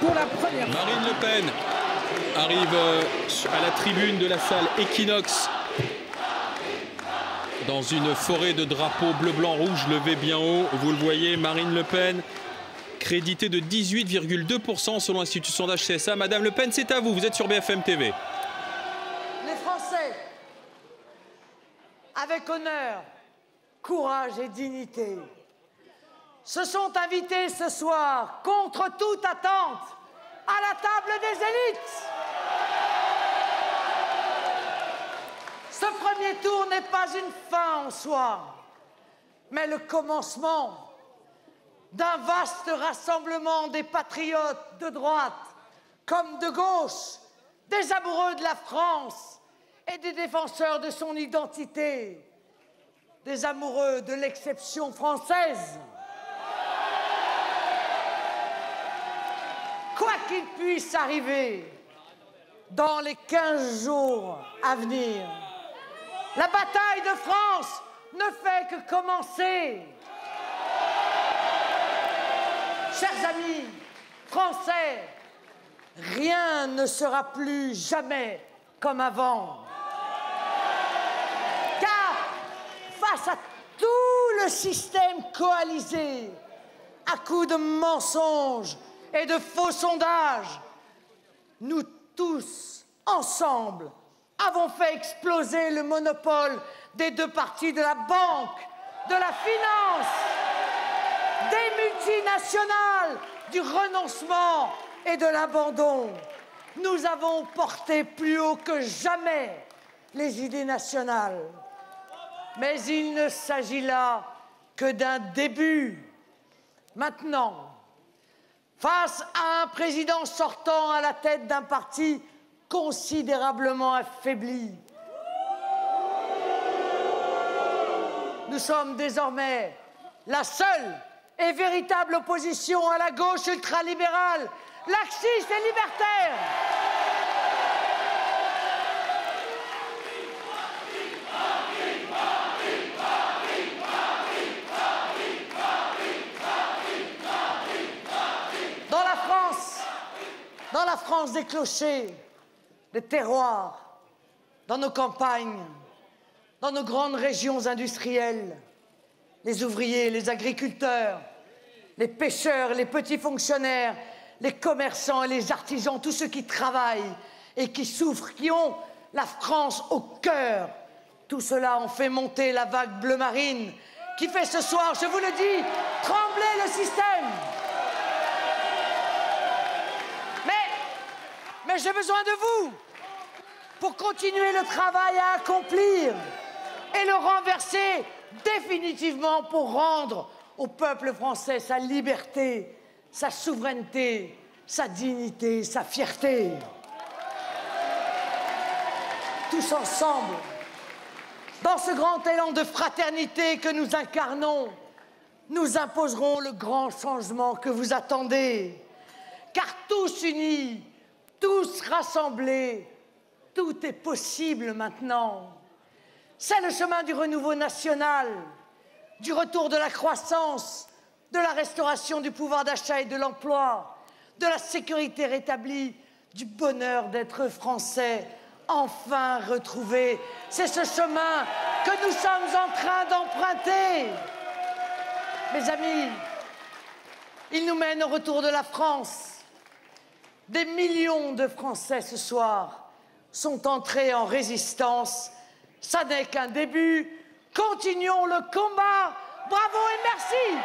pour la première fois. Marine Le Pen arrive à la tribune de la salle Equinox dans une forêt de drapeaux bleu, blanc, rouge levés bien haut. Vous le voyez, Marine Le Pen, créditée de 18,2% selon l'Institut Sondage CSA. Madame Le Pen, c'est à vous, vous êtes sur BFM TV. Les Français, avec honneur, courage et dignité, se sont invités ce soir, contre toute attente, à la table des élites. Ce premier tour n'est pas une fin en soi, mais le commencement d'un vaste rassemblement des patriotes de droite comme de gauche, des amoureux de la France et des défenseurs de son identité, des amoureux de l'exception française. Quoi qu'il puisse arriver dans les 15 jours à venir, la bataille de France ne fait que commencer. Chers amis français, rien ne sera plus jamais comme avant. Car face à tout le système coalisé, à coups de mensonges et de faux sondages, nous tous, ensemble, avons fait exploser le monopole des deux parties de la banque, de la finance, des multinationales, du renoncement et de l'abandon. Nous avons porté plus haut que jamais les idées nationales. Mais il ne s'agit là que d'un début. Maintenant, face à un président sortant à la tête d'un parti considérablement affaibli, nous sommes désormais la seule et véritable opposition à la gauche ultralibérale, laxiste et libertaire. Dans la France des clochers, des terroirs, dans nos campagnes, dans nos grandes régions industrielles, les ouvriers, les agriculteurs, les pêcheurs, les petits fonctionnaires, les commerçants et les artisans, tous ceux qui travaillent et qui souffrent, qui ont la France au cœur, tout cela ont fait monter la vague bleu marine qui fait ce soir, je vous le dis, trembler le système. Mais j'ai besoin de vous pour continuer le travail à accomplir et le renverser définitivement pour rendre au peuple français sa liberté, sa souveraineté, sa dignité, sa fierté. Tous ensemble, dans ce grand élan de fraternité que nous incarnons, nous imposerons le grand changement que vous attendez. Car tous unis, tous rassemblés, tout est possible maintenant. C'est le chemin du renouveau national, du retour de la croissance, de la restauration du pouvoir d'achat et de l'emploi, de la sécurité rétablie, du bonheur d'être français, enfin retrouvé. C'est ce chemin que nous sommes en train d'emprunter. Mes amis, il nous mène au retour de la France. Des millions de Français ce soir sont entrés en résistance. Ça n'est qu'un début. Continuons le combat. Bravo et merci.